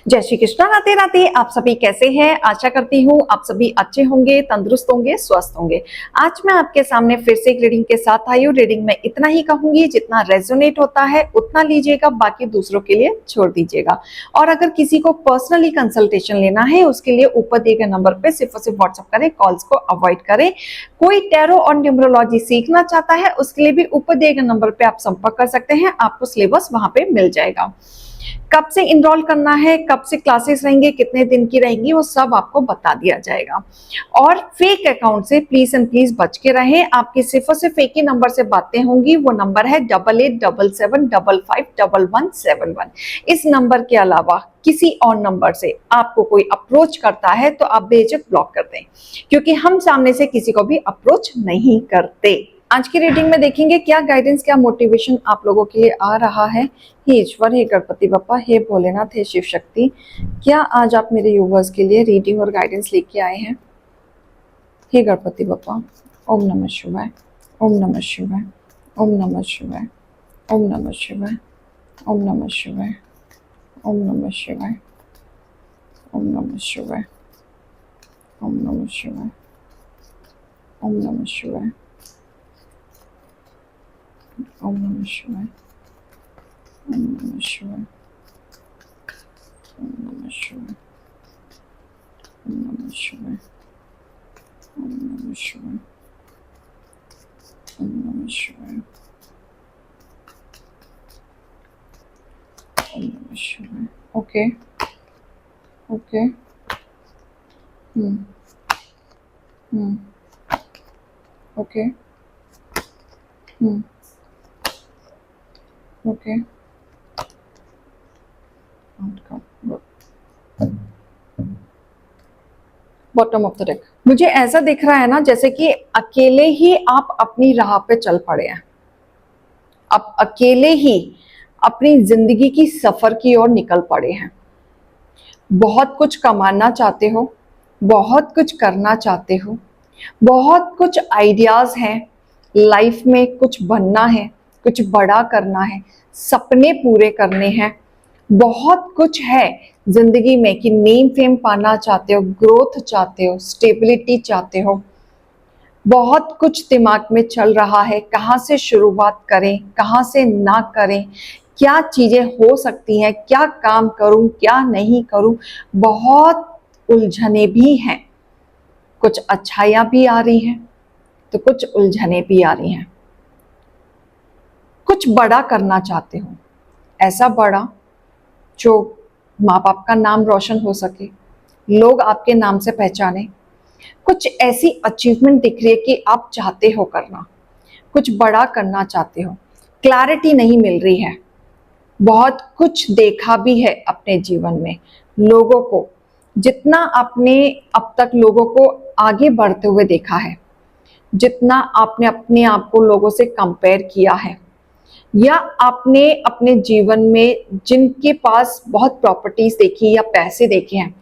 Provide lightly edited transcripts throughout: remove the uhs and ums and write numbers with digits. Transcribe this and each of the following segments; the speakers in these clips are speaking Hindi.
जय श्री कृष्णा। राधे राधे। आप सभी कैसे हैं? आशा करती हूँ आप सभी अच्छे होंगे, तंदुरुस्त होंगे, स्वस्थ होंगे। आज मैं आपके सामने फिर से एक रीडिंग के साथ आई हूँ। रीडिंग में इतना ही कहूंगी, जितना रेजोनेट होता है उतना लीजिएगा, बाकी दूसरों के लिए छोड़ दीजिएगा। और अगर किसी को पर्सनली कंसल्टेशन लेना है उसके लिए ऊपर दिए गए नंबर पे सिर्फ और सिर्फ व्हाट्सएप करें, कॉल्स को अवॉइड करें। कोई टैरो और न्यूमरोलॉजी सीखना चाहता है उसके लिए भी ऊपर दिए गए नंबर पे आप संपर्क कर सकते हैं। आपको सिलेबस वहां पे मिल जाएगा। कब से इनरोल करना है, कब से क्लासेस रहेंगे, कितने दिन की रहेंगी, वो सब आपको बता दिया जाएगा। और फेक अकाउंट से प्लीज एंड प्लीज बच के रहें। आपकी सिर्फ और सिर्फ एक ही नंबर से बातें होंगी, वो नंबर है 8877551171। इस नंबर के अलावा किसी और नंबर से आपको कोई अप्रोच करता है तो आप बेझिझक ब्लॉक कर दें, क्योंकि हम सामने से किसी को भी अप्रोच नहीं करते। आज की रीडिंग में देखेंगे क्या गाइडेंस, क्या मोटिवेशन आप लोगों के लिए आ रहा है। हे ईश्वर, हे गणपति बप्पा, हे भोलेनाथ, हे शिव शक्ति, क्या आज आप मेरे यूवर्स के लिए रीडिंग और गाइडेंस लेके आए हैं? हे गणपति बप्पा, ओम नमः शिवाय, ओम नमः शिवाय, ओम नमः शिवाय, ओम नमः शिवाय, ओम नमः शिवाय, ओम नमः शिवाय, ओम नमः शिवाय, ओम नमः शिवाय, ओम नमः शिवाय, ओम नमः शिवाय, ओम नमः शिवाय, ओम नमः शिवाय, ओम नमः शिवाय, ओम नमः शिवाय, ओम नमः शिवाय, ओम नमः शिवाय। Okay okay. Okay okay. Bottom of the deck मुझे ऐसा दिख रहा है ना, जैसे कि अकेले ही आप अपनी राह पे चल पड़े हैं। आप अकेले ही अपनी जिंदगी की सफर की ओर निकल पड़े हैं। बहुत कुछ कमाना चाहते हो, बहुत कुछ करना चाहते हो, बहुत कुछ आइडियाज हैं लाइफ में, कुछ बनना है, कुछ बड़ा करना है, सपने पूरे करने हैं, बहुत कुछ है जिंदगी में कि नेम फेम पाना चाहते हो, ग्रोथ चाहते हो, स्टेबिलिटी चाहते हो। बहुत कुछ दिमाग में चल रहा है, कहाँ से शुरुआत करें, कहाँ से ना करें, क्या चीजें हो सकती हैं, क्या काम करूं, क्या नहीं करूं। बहुत उलझने भी हैं, कुछ अच्छाइयां भी आ रही हैं तो कुछ उलझने भी आ रही हैं। कुछ बड़ा करना चाहते हो, ऐसा बड़ा जो माँ बाप का नाम रोशन हो सके, लोग आपके नाम से पहचाने। कुछ ऐसी अचीवमेंट दिख रही है कि आप चाहते हो करना, कुछ बड़ा करना चाहते हो, क्लैरिटी नहीं मिल रही है। बहुत कुछ देखा भी है अपने जीवन में, लोगों को जितना आपने अब तक लोगों को आगे बढ़ते हुए देखा है, जितना आपने अपने आप को लोगों से कंपेयर किया है, या आपने अपने जीवन में जिनके पास बहुत प्रॉपर्टीज देखी या पैसे देखे हैं,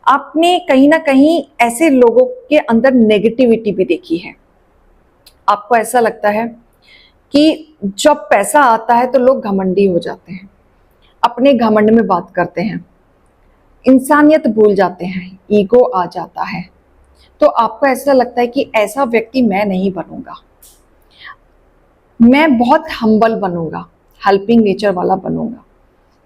आपने कहीं ना कहीं ऐसे लोगों के अंदर नेगेटिविटी भी देखी है। आपको ऐसा लगता है कि जब पैसा आता है तो लोग घमंडी हो जाते हैं, अपने घमंड में बात करते हैं, इंसानियत भूल जाते हैं, ईगो आ जाता है। तो आपको ऐसा लगता है कि ऐसा व्यक्ति मैं नहीं बनूंगा, मैं बहुत हम्बल बनूंगा, हेल्पिंग नेचर वाला बनूंगा,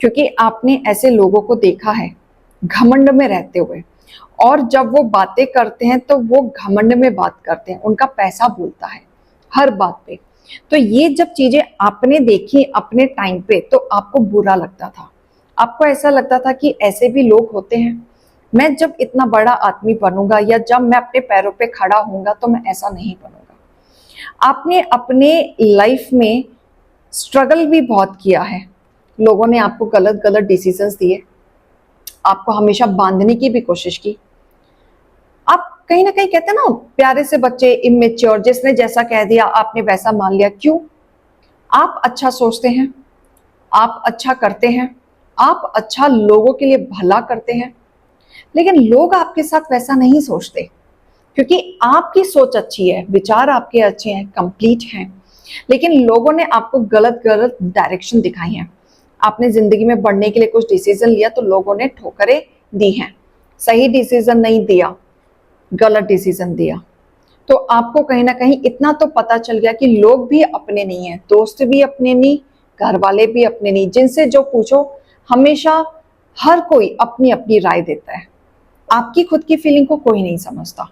क्योंकि आपने ऐसे लोगों को देखा है घमंड में रहते हुए। और जब वो बातें करते हैं तो वो घमंड में बात करते हैं, उनका पैसा बोलता है हर बात पे। तो ये जब चीजें आपने देखी अपने टाइम पे तो आपको बुरा लगता था, आपको ऐसा लगता था कि ऐसे भी लोग होते हैं। मैं जब इतना बड़ा आदमी बनूंगा या जब मैं अपने पैरों पे खड़ा होऊंगा तो मैं ऐसा नहीं बनूंगा। आपने अपने लाइफ में स्ट्रगल भी बहुत किया है, लोगों ने आपको गलत गलत डिसीजंस दिए, आपको हमेशा बांधने की भी कोशिश की। आप कहीं ना कहीं कहते हैं ना, प्यारे से बच्चे, इमेच्योर, जिसने जैसा कह दिया आपने वैसा मान लिया। क्यों? आप अच्छा सोचते हैं, आप अच्छा करते हैं, आप अच्छा लोगों के लिए भला करते हैं, लेकिन लोग आपके साथ वैसा नहीं सोचते, क्योंकि आपकी सोच अच्छी है, विचार आपके अच्छे हैं, कंप्लीट हैं, लेकिन लोगों ने आपको गलत गलत डायरेक्शन दिखाई है। आपने जिंदगी में बढ़ने के लिए कुछ डिसीजन लिया तो लोगों ने ठोकरें दी हैं, सही डिसीजन नहीं दिया, गलत डिसीजन दिया। तो आपको कहीं ना कहीं इतना तो पता चल गया कि लोग भी अपने नहीं हैं, दोस्त भी अपने नहीं, घर वाले भी अपने नहीं, जिनसे जो पूछो हमेशा हर कोई अपनी अपनी राय देता है, आपकी खुद की फीलिंग को कोई नहीं समझता।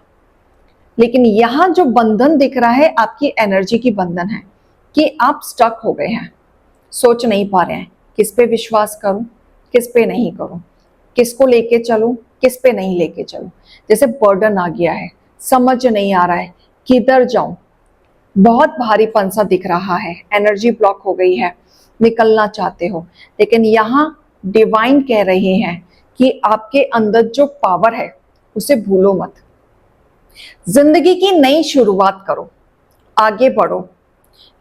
लेकिन यहां जो बंधन दिख रहा है आपकी एनर्जी की बंधन है कि आप स्टक हो गए हैं, सोच नहीं पा रहे हैं किस पे विश्वास करूं, किस पे नहीं करूं, किसको लेके चलूं, किस पे नहीं लेके चलूं। जैसे बर्डन आ गया है, समझ नहीं आ रहा है किधर जाऊं, बहुत भारीपन सा दिख रहा है, एनर्जी ब्लॉक हो गई है, निकलना चाहते हो। लेकिन यहाँ डिवाइन कह रहे हैं कि आपके अंदर जो पावर है उसे भूलो मत, जिंदगी की नई शुरुआत करो, आगे बढ़ो।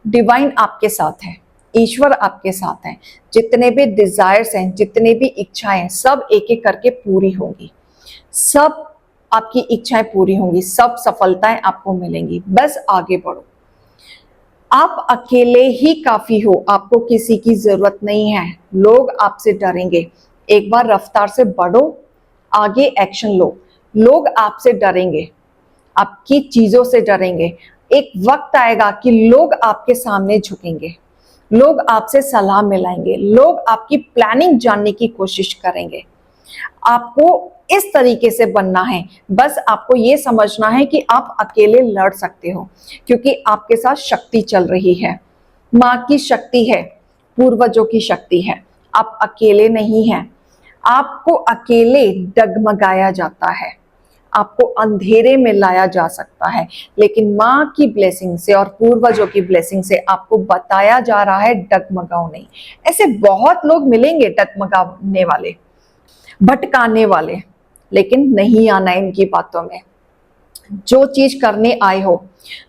डिवाइन आपके साथ है, ईश्वर आपके साथ है, जितने भी डिजायर्स हैं, जितने भी इच्छाएं हैं, सब एक एक करके पूरी होंगी, सब आपकी इच्छाएं पूरी होंगी, सब सफलताएं आपको मिलेंगी, बस आगे बढ़ो। आप अकेले ही काफी हो, आपको किसी की जरूरत नहीं है। लोग आपसे डरेंगे, एक बार रफ्तार से बढ़ो, आगे एक्शन लो। लोग आपसे डरेंगे, आपकी चीजों से डरेंगे। एक वक्त आएगा कि लोग आपके सामने झुकेंगे, लोग आपसे सलाह मिलाएंगे, लोग आपकी प्लानिंग जानने की कोशिश करेंगे। आपको इस तरीके से बनना है, बस आपको ये समझना है कि आप अकेले लड़ सकते हो, क्योंकि आपके साथ शक्ति चल रही है, माँ की शक्ति है, पूर्वजों की शक्ति है। आप अकेले नहीं हैं, आपको अकेले डगमगाया जाता है, आपको अंधेरे में लाया जा सकता है, लेकिन माँ की ब्लेसिंग से और पूर्वजों की ब्लेसिंग से आपको बताया जा रहा है डगमगाओ नहीं। ऐसे बहुत लोग मिलेंगे डगमगाने वाले, भटकाने वाले, लेकिन नहीं आना इनकी बातों में। जो चीज करने आए हो,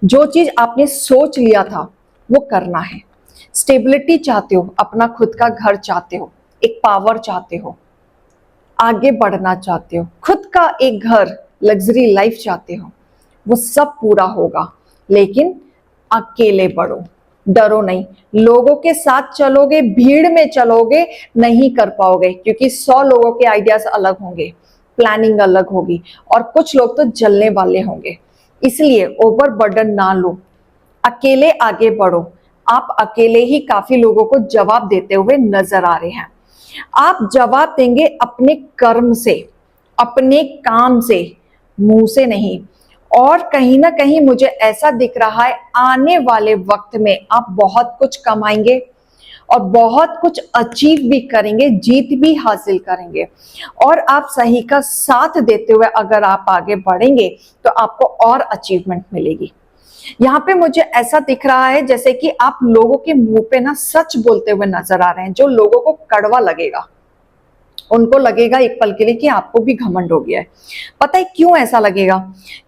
जो चीज आपने सोच लिया था वो करना है। स्टेबिलिटी चाहते हो, अपना खुद का घर चाहते हो, एक पावर चाहते हो, आगे बढ़ना चाहते हो, खुद का एक घर, लग्जरी लाइफ चाहते हो, वो सब पूरा होगा। लेकिन अकेले बढ़ो, डरो नहीं। लोगों के साथ चलोगे, भीड़ में चलोगे, नहीं कर पाओगे, क्योंकि 100 लोगों के आइडियाज अलग होंगे, प्लानिंग अलग होगी, और कुछ लोग तो जलने वाले होंगे। इसलिए ओवर बर्डन ना लो, अकेले आगे बढ़ो। आप अकेले ही काफी लोगों को जवाब देते हुए नजर आ रहे हैं। आप जवाब देंगे अपने कर्म से, अपने काम से, मुंह से नहीं। और कहीं ना कहीं मुझे ऐसा दिख रहा है आने वाले वक्त में आप बहुत कुछ कमाएंगे और बहुत कुछ अचीव भी करेंगे, जीत भी हासिल करेंगे। और आप सही का साथ देते हुए अगर आप आगे बढ़ेंगे तो आपको और अचीवमेंट मिलेगी। यहाँ पे मुझे ऐसा दिख रहा है जैसे कि आप लोगों के मुंह पे ना सच बोलते हुए नजर आ रहे हैं, जो लोगों को कड़वा लगेगा, उनको लगेगा एक पल के लिए कि आपको भी घमंड हो गया है। पता है क्यों ऐसा लगेगा?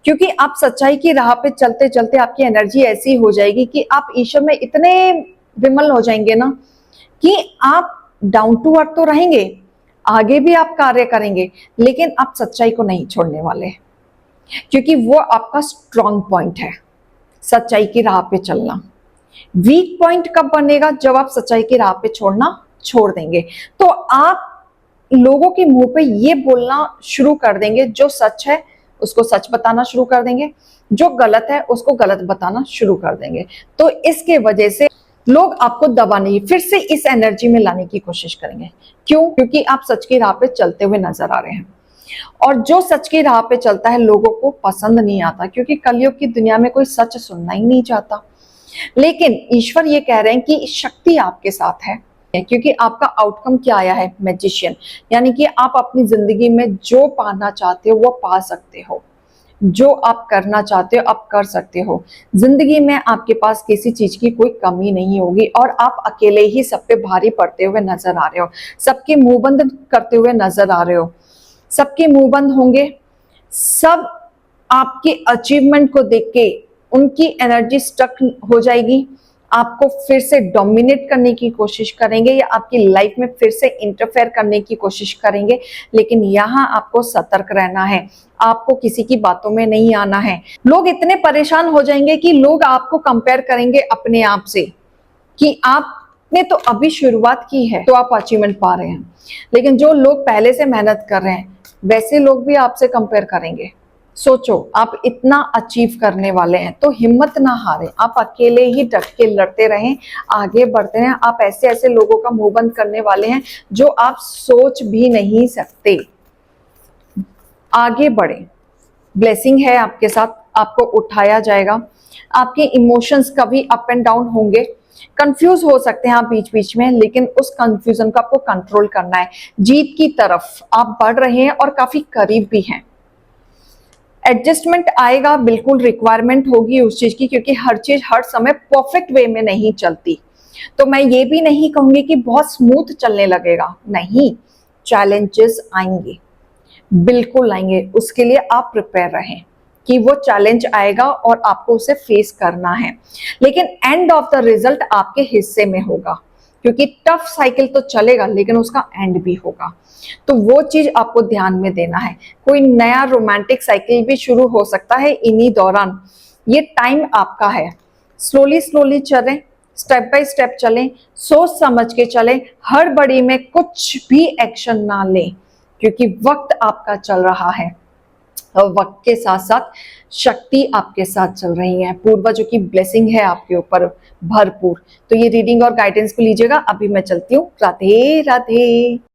क्योंकि आप सच्चाई की राह पे चलते चलते आपकी एनर्जी ऐसी हो जाएगी कि आप ईश्वर में इतने विमल हो जाएंगे ना कि आप डाउन टू अर्थ तो रहेंगे, आगे भी आप कार्य करेंगे, लेकिन आप सच्चाई को नहीं छोड़ने वाले, क्योंकि वो आपका स्ट्रॉन्ग पॉइंट है, सच्चाई की राह पे चलना। वीक पॉइंट कब बनेगा? जब आप सच्चाई की राह पे छोड़ना छोड़ देंगे, तो आप लोगों के मुंह पे ये बोलना शुरू कर देंगे, जो सच है उसको सच बताना शुरू कर देंगे, जो गलत है उसको गलत बताना शुरू कर देंगे। तो इसके वजह से लोग आपको दबाने, फिर से इस एनर्जी में लाने की कोशिश करेंगे। क्यों? क्योंकि आप सच की राह पे चलते हुए नजर आ रहे हैं, और जो सच की राह पे चलता है लोगों को पसंद नहीं आता, क्योंकि कलयुग की दुनिया में कोई सच सुनना ही नहीं चाहता। लेकिन ईश्वर ये कह रहे हैं कि शक्ति आपके साथ है, क्योंकि आपका आउटकम क्या आया है? मैजिशियन, यानी कि आप अपनी जिंदगी में जो पाना चाहते हो वो पा सकते हो, जो आप करना चाहते हो आप कर सकते हो। जिंदगी में आपके पास किसी चीज की कोई कमी नहीं होगी, और आप अकेले ही सब पे भारी पड़ते हुए नजर आ रहे हो, सबके मुंह बंद करते हुए नजर आ रहे हो, सबके मुंह बंद होंगे। सब आपके अचीवमेंट को देख के उनकी एनर्जी स्टक हो जाएगी, आपको फिर से डोमिनेट करने की कोशिश करेंगे, या आपकी लाइफ में फिर से इंटरफेयर करने की कोशिश करेंगे। लेकिन यहाँ आपको सतर्क रहना है, आपको किसी की बातों में नहीं आना है। लोग इतने परेशान हो जाएंगे कि लोग आपको कंपेयर करेंगे अपने आप से, कि आप आपने तो अभी शुरुआत की है तो आप अचीवमेंट पा रहे हैं, लेकिन जो लोग पहले से मेहनत कर रहे हैं वैसे लोग भी आपसे कंपेयर करेंगे। सोचो आप इतना अचीव करने वाले हैं तो हिम्मत ना हारें, आप अकेले ही डट के लड़ते रहें, आगे बढ़ते रहें। आप ऐसे ऐसे लोगों का मुंह बंद करने वाले हैं जो आप सोच भी नहीं सकते। आगे बढ़े, ब्लेसिंग है आपके साथ, आपको उठाया जाएगा। आपके इमोशंस कभी अप एंड डाउन होंगे, कंफ्यूज हो सकते हैं आप बीच बीच में, लेकिन उस कंफ्यूजन को आपको कंट्रोल करना है। जीत की तरफ आप बढ़ रहे हैं और काफी करीब भी हैं। एडजस्टमेंट आएगा, बिल्कुल रिक्वायरमेंट होगी उस चीज की, क्योंकि हर चीज हर समय परफेक्ट वे में नहीं चलती। तो मैं ये भी नहीं कहूंगी कि बहुत स्मूथ चलने लगेगा, नहीं, चैलेंजेस आएंगे, बिल्कुल आएंगे। उसके लिए आप प्रिपेयर रहें कि वो चैलेंज आएगा और आपको उसे फेस करना है, लेकिन एंड ऑफ द रिजल्ट आपके हिस्से में होगा, क्योंकि टफ साइकिल तो चलेगा लेकिन उसका एंड भी होगा। तो वो चीज आपको ध्यान में देना है। कोई नया रोमांटिक साइकिल भी शुरू हो सकता है इन्हीं दौरान। ये टाइम आपका है, स्लोली स्लोली चलें, स्टेप बाय स्टेप चलें, सोच समझ के चलें, हड़बड़ी में कुछ भी एक्शन ना लें, क्योंकि वक्त आपका चल रहा है और वक्त के साथ साथ शक्ति आपके साथ चल रही है, पूर्वजों की ब्लेसिंग है आपके ऊपर भरपूर। तो ये रीडिंग और गाइडेंस को लीजिएगा। अभी मैं चलती हूँ, राधे राधे।